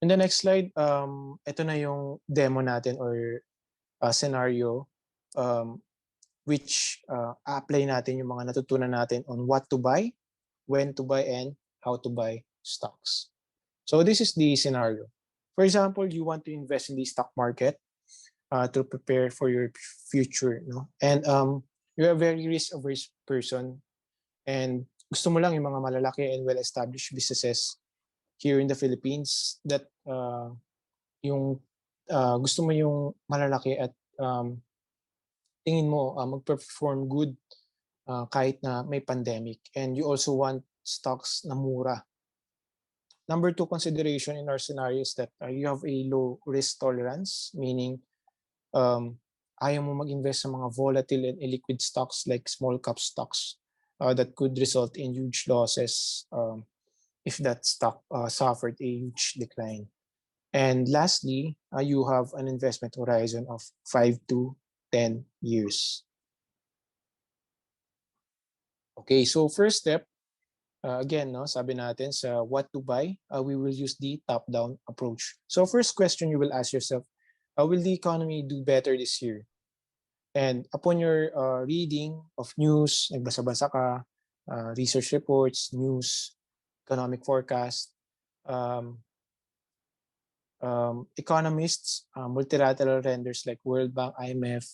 In the next slide, ito na yung demo natin or scenario which apply natin yung mga natutunan natin on what to buy, when to buy, and how to buy stocks. So this is the scenario. For example, you want to invest in the stock market to prepare for your future, no? And you're a very risk-averse person and gusto mo lang yung mga malalaki and well-established businesses here in the Philippines that yung gusto mo yung malalaki at tingin mo mag-perform good kahit na may pandemic, and you also want stocks na mura. Number 2 consideration in our scenario is that you have a low risk tolerance, meaning ayaw mo mag-invest sa mga volatile and illiquid stocks like small cap stocks that could result in huge losses if that stock suffered a huge decline. And lastly, you have an investment horizon of 5 to 10 years. Okay, so first step, again, no, sabi natin sa what to buy, we will use the top-down approach. So first question you will ask yourself, will the economy do better this year? And upon your reading of news, nagbasa-basa ka, research reports, news, economic forecast, economists, multilateral lenders like World Bank, IMF,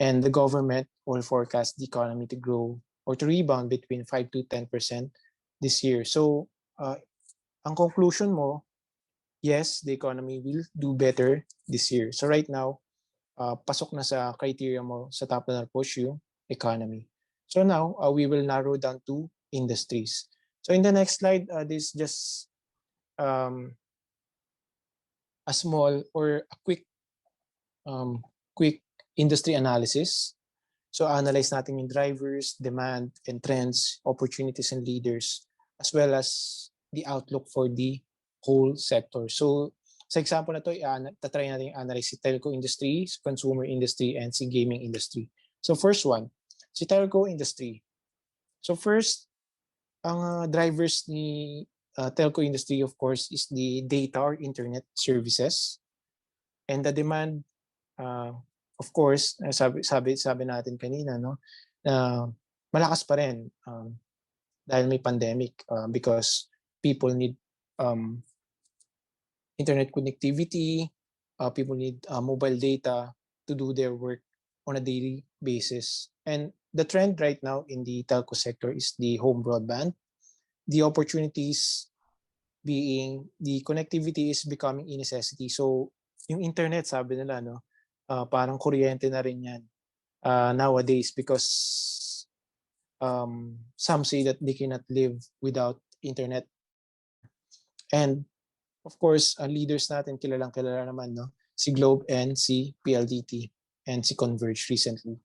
and the government will forecast the economy to grow or to rebound between 5 to 10% this year. So, ang conclusion mo, yes, the economy will do better this year. So right now, pasok na sa criteria mo sa top na push yung economy. So now, we will narrow down to industries. So in the next slide, this is just a small or a quick industry analysis. So analyze natin yung drivers, demand and trends, opportunities and leaders, as well as the outlook for the whole sector. So sa example na to, tatry natin analyze si telco industry, si consumer industry, and si gaming industry. So first one, si telco industry. So first, ang drivers ni telco industry, of course, is the data or internet services. And the demand, of course, sabi natin kanina, no, malakas pa rin dahil may pandemic because people need internet connectivity, people need mobile data to do their work on a daily basis. And the trend right now in the telco sector is the home broadband. The opportunities being the connectivity is becoming a necessity. So yung internet, sabi nila, no, parang kuryente na rin yan nowadays because some say that they cannot live without internet. And of course, leaders natin kilalang-kilala naman, no, si Globe and si PLDT and si Converge recently.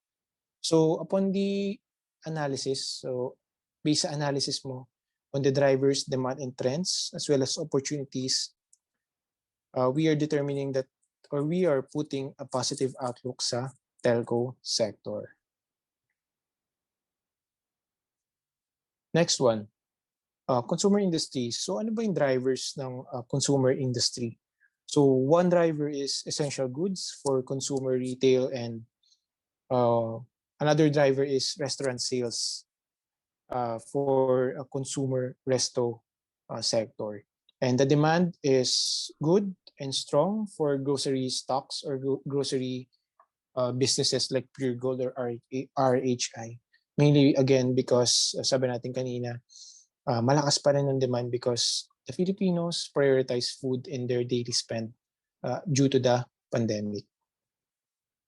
So upon the analysis, so based sa analysis mo on the drivers, demand and trends, as well as opportunities, we are determining that, or we are putting a positive outlook sa telco sector. Next one, consumer industry. So ano ba yung drivers ng consumer industry? So one driver is essential goods for consumer retail, and another driver is restaurant sales for a consumer resto sector. And the demand is good and strong for grocery stocks or grocery businesses like Pure Gold or RHI. Mainly, again, because sabi natin kanina, malakas pa rin ang demand because the Filipinos prioritize food in their daily spend due to the pandemic.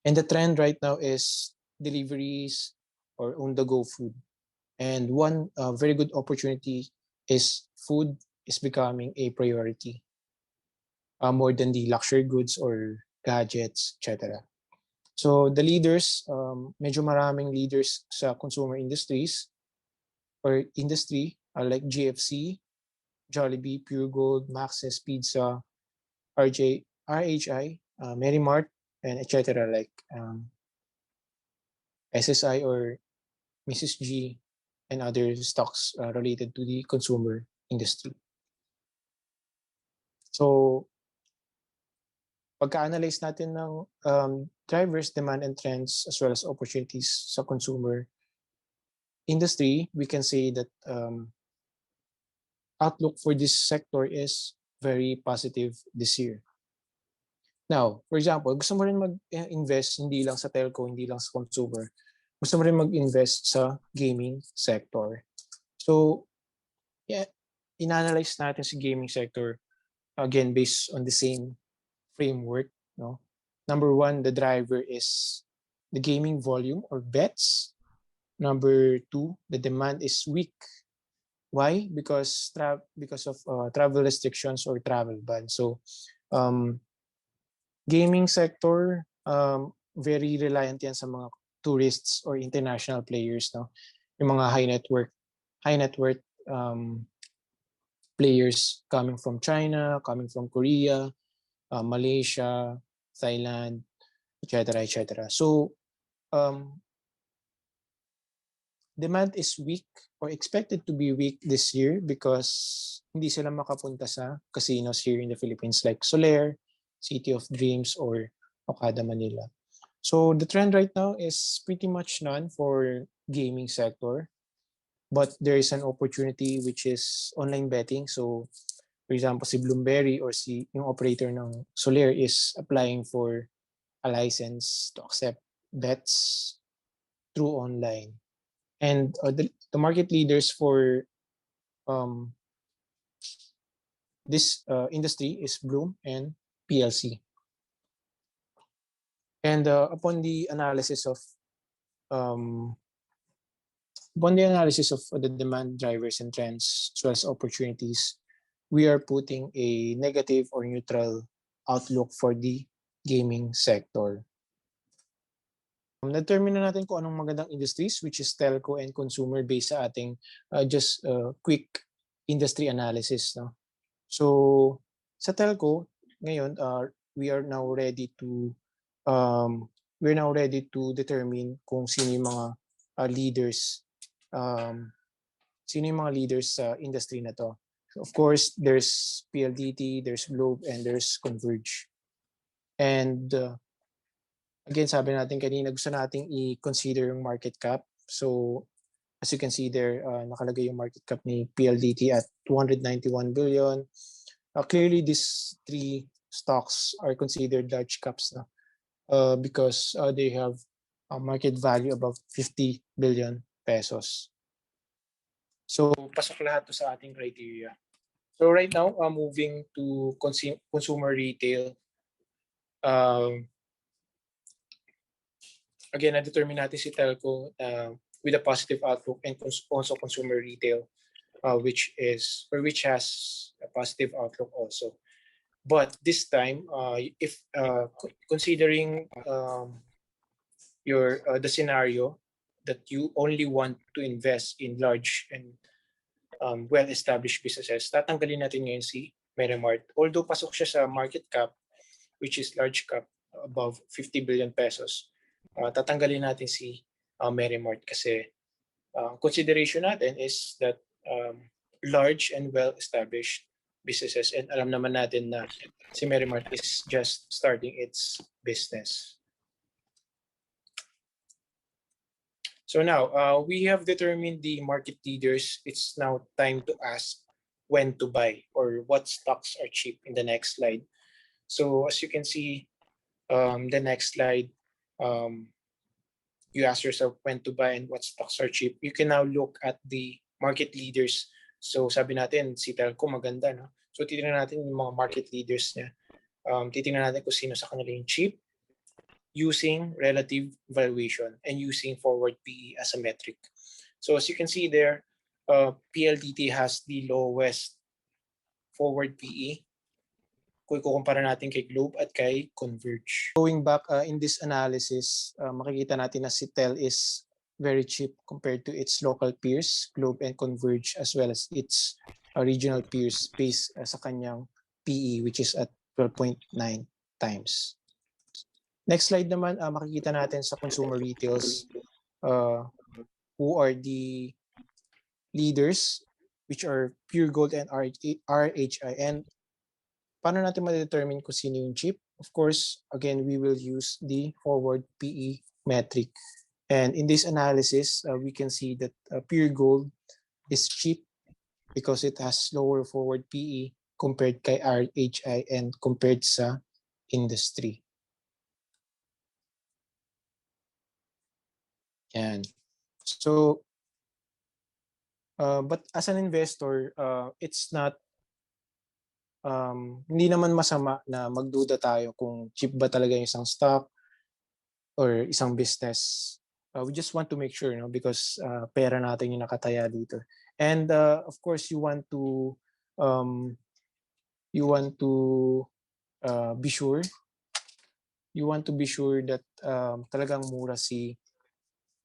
And the trend right now is deliveries or on-the-go food. And one very good opportunity is food is becoming a priority more than the luxury goods or gadgets, etc. So the leaders, medyo maraming leaders sa consumer industries or industry like GFC, Jollibee, Pure Gold, Max's Pizza, RHI, Merrimart, and etc. like SSI or Mrs. G, and other stocks related to the consumer industry. So, pagka-analyze natin ng drivers, demand, and trends, as well as opportunities sa consumer industry, we can say that outlook for this sector is very positive this year. Now, for example, gusto mo rin mag-invest hindi lang sa telco, hindi lang sa consumer. Gusto mo rin mag-invest sa gaming sector. So, yeah, in-analyze natin si gaming sector again based on the same framework. No? Number one, the driver is the gaming volume or bets. Number two, the demand is weak. Why? Because of travel restrictions or travel ban. So, gaming sector, very reliant yan sa mga tourists or international players, no? Yung mga high net worth players coming from China, coming from Korea, Malaysia, Thailand, etc., etc. So, demand is weak or expected to be weak this year because hindi sila makapunta sa casinos here in the Philippines like Soler, City of Dreams, or Okada Manila. So the trend right now is pretty much none for gaming sector, but there is an opportunity which is online betting. So for example, si Bloomberry or yung operator ng Soler is applying for a license to accept bets through online. And the market leaders for this industry is Bloom and PLC. And upon the analysis of the demand drivers and trends as well as opportunities, we are putting a negative or neutral outlook for the gaming sector. Na-determine na natin kung anong magandang industries, which is telco and consumer based sa ating just quick industry analysis. No? So sa telco, ngayon, we are now ready to determine kung sino yung mga leaders sa industry na to. So of course, there's PLDT, there's Globe, and there's Converge. And again, sabi natin kanina, gusto nating i-consider yung market cap. So, as you can see there, nakalagay yung market cap ni PLDT at 291 billion. Clearly, these three stocks are considered large caps na because they have a market value above 50 billion pesos. So, pasok lahat to sa ating criteria. So, right now, moving to consumer retail. Again, na-determine natin si telco with a positive outlook and also consumer retail, which has a positive outlook also. But this time, if considering the scenario that you only want to invest in large and well-established businesses, tatanggalin natin ngayon si Merimart. Although pasok siya sa market cap, which is large cap, above 50 billion pesos, tatanggalin natin si Merimart kasi consideration natin is that large and well-established businesses, and alam naman natin na si Merimart is just starting its business. So now, we have determined the market leaders. It's now time to ask when to buy or what stocks are cheap in the next slide. So as you can see, the next slide, you ask yourself when to buy and what stocks are cheap. You can now look at the market leaders. So sabi natin, si Telco maganda, no? So titingnan natin yung mga market leaders niya. Titingnan natin kung sino sa kanila yung cheap using relative valuation and using forward PE as a metric. So as you can see there, PLDT has the lowest forward PE kung ikukumpara natin kay Globe at kay Converge. Going back in this analysis, makikita natin na si Tel is very cheap compared to its local peers, Globe and Converge, as well as its regional peers based sa kanyang PE, which is at 12.9 times. Next slide naman, makikita natin sa consumer retails who are the leaders, which are Pure Gold and RHI. And paano natin ma-determine kung sino yung cheap? Of course, again, we will use the forward PE metric. And in this analysis, we can see that pure gold is cheap because it has lower forward PE compared kay RHI and compared sa industry. Yan. So, but as an investor, it's not, hindi naman masama na magduda tayo kung cheap ba talaga yung isang stock or isang business. We just want to make sure, no, because pera natin yung nakataya dito. And of course, um, be sure, you want to be sure that talagang mura si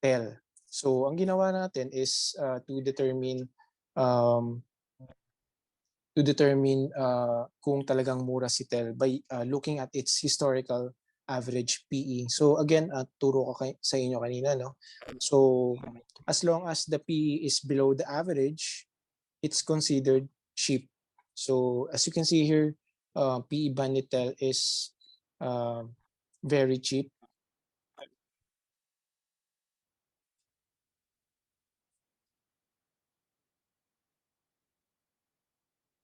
TEL. So, ang ginawa natin is um, to determine kung talagang mura si TEL by looking at its historical average PE. So again, turo ko sa inyo kanina, no? So as long as the PE is below the average, it's considered cheap. So as you can see here, PE band ni TEL is very cheap.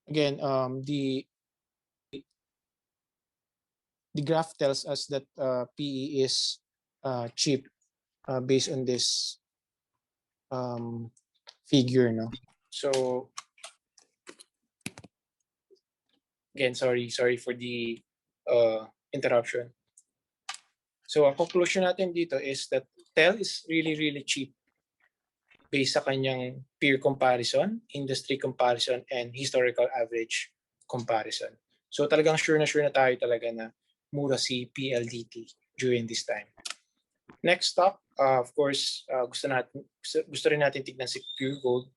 Again, the graph tells us that PE is cheap based on this figure, no? So again, sorry for the interruption. So ang conclusion natin dito is that TEL is really cheap based sa kanyang peer comparison, industry comparison, and historical average comparison. So talagang sure na tayo talaga na mura si PLDT during this time. Next stock, of course, gusto rin natin tignan si Pure Gold.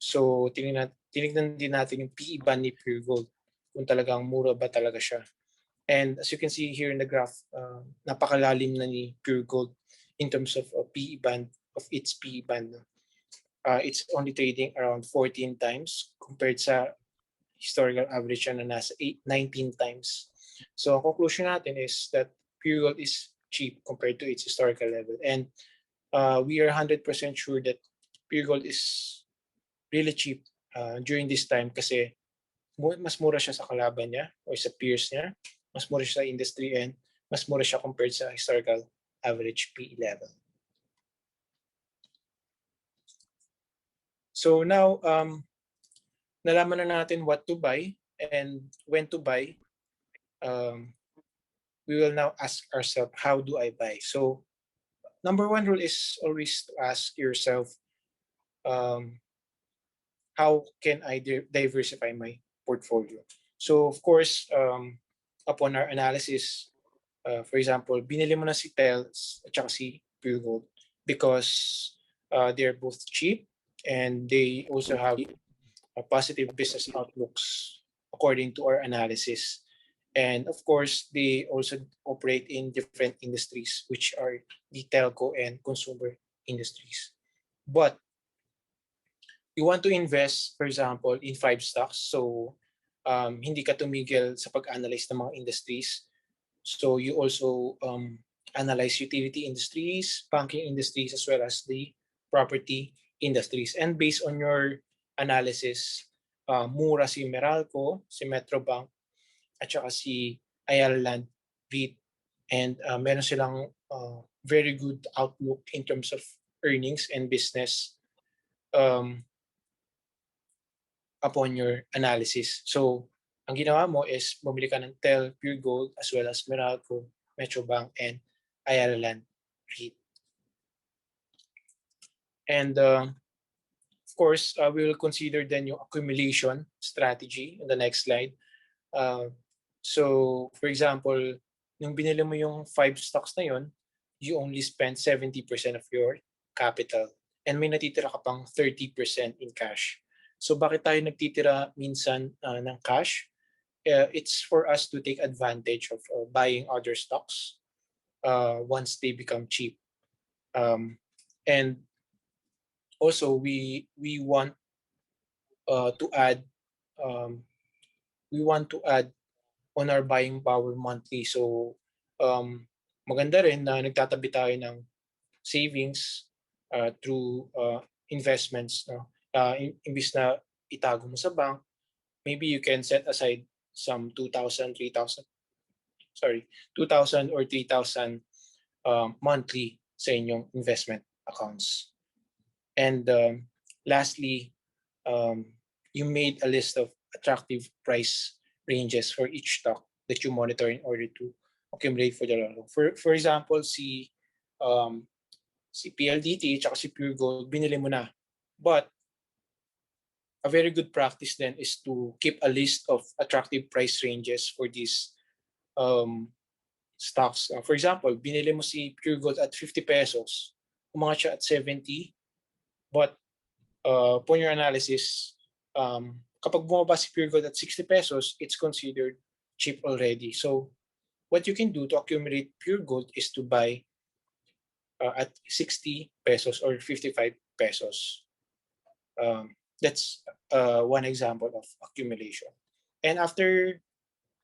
So tinignan din natin yung PE band ni Pure Gold kung talagang mura ba talaga siya. And as you can see here in the graph, napakalalim na ni Pure Gold in terms of PE band, of its PE band. It's only trading around 14 times compared sa historical average na nasa 19 times. So ang conclusion natin is that Pure Gold is cheap compared to its historical level. And we are 100% sure that Pure Gold is really cheap during this time kasi mas mura siya sa kalaban niya o sa peers niya, mas mura siya sa industry, and mas mura siya compared sa historical average PE level. So now, nalaman na natin what to buy and when to buy. We will now ask ourselves, how do I buy? So number one rule is always to ask yourself, how can I diversify my portfolio? So of course, upon our analysis, for example, binili mo na si TELS at saka si Pure Gold because they're both cheap and they also have positive business outlooks according to our analysis. And of course, they also operate in different industries, which are the telco and consumer industries. But you want to invest, for example, in 5 stocks. So hindi ka tumigil sa pag-analyze ng mga industries. So you also analyze utility industries, banking industries, as well as the property industries. And based on your analysis, mura si Meralco, si Metrobank, at saka si Ayala Land REIT. And meron silang very good outlook in terms of earnings and business upon your analysis. So ang ginawa mo is bumili ka ng TEL, Pure Gold, as well as Meralco, Metrobank, and Ayala Land REIT. And of course, we will consider then yung accumulation strategy in the next slide. So for example, nung binili mo yung 5 stocks na yon, you only spend 70% of your capital and may natitira ka pang 30% in cash. So bakit tayo nagtitira minsan ng cash? It's for us to take advantage of buying other stocks once they become cheap. And also we want to add on our buying power monthly. So maganda rin na nagtatabi tayo ng savings through investments. No? Imbis na itago mo sa bank, maybe you can set aside some 2,000, 3,000, 2,000 or 3,000 monthly sa inyong investment accounts. And lastly, you made a list of attractive price ranges for each stock that you monitor in order to accumulate for the long run. For example, si PLDT at si Pure Gold, binili mo na. But a very good practice then is to keep a list of attractive price ranges for these stocks. For example, binili mo si Pure Gold at 50 pesos, umangat siya at 70, but upon your analysis, kapag bumaba si Pure Gold at 60 pesos, it's considered cheap already. So what you can do to accumulate Pure Gold is to buy at 60 pesos or 55 pesos. That's one example of accumulation. And after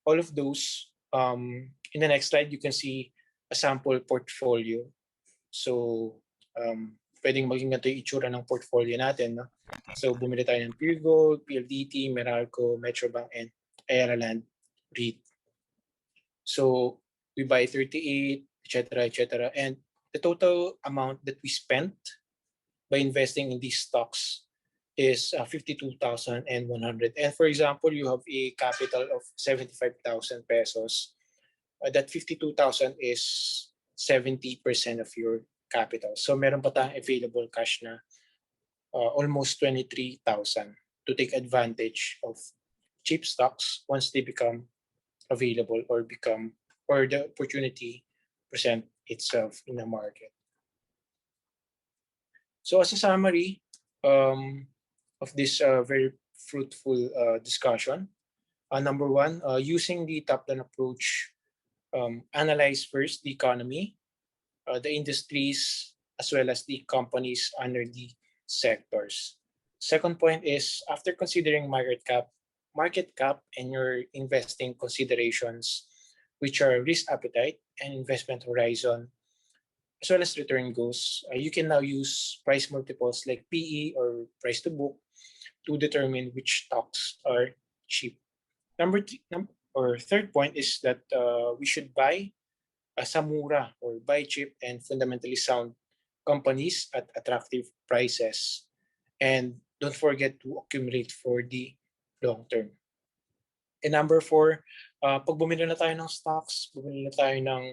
all of those, in the next slide, you can see a sample portfolio. So, pwedeng maging ganito yung itsura ng portfolio natin. No? So, bumili tayo ng Pure Gold, PLDT, Meralco, Metrobank, and Ayala Land REIT. So, we buy 38, etc., etc. And the total amount that we spent by investing in these stocks is 52,100. And for example, you have a capital of 75,000 pesos. That 52,000 is 70% of your capital. So meron pa tayong available cash na almost 23,000 to take advantage of cheap stocks once they become available or the opportunity present itself in the market. So as a summary of this very fruitful discussion, number one, using the top-down approach, analyze first the economy, the industries, as well as the companies under the sectors. Second point is, after considering market cap and your investing considerations, which are risk appetite and investment horizon, as well as return goals, you can now use price multiples like PE or price to book to determine which stocks are cheap. Third point is that we should buy sa mura or buy cheap and fundamentally sound companies at attractive prices. And don't forget to accumulate for the long term. And number four, pag bumili na tayo ng stocks, bumili na tayo ng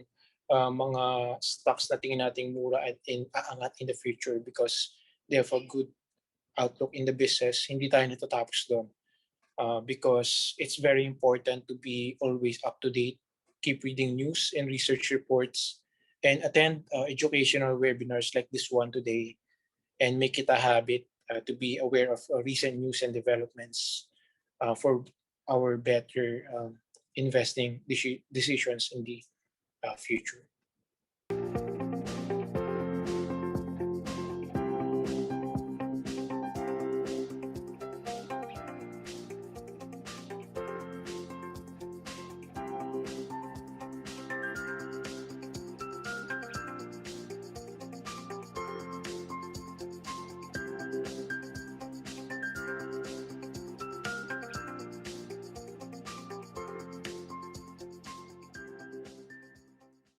mga stocks na tingin nating mura at aangat in the future because they have a good outlook in the business, hindi tayo natatapos doon. Because it's very important to be always up to date, keep reading news and research reports, and attend educational webinars like this one today, and make it a habit to be aware of recent news and developments for our better investing decisions in the future.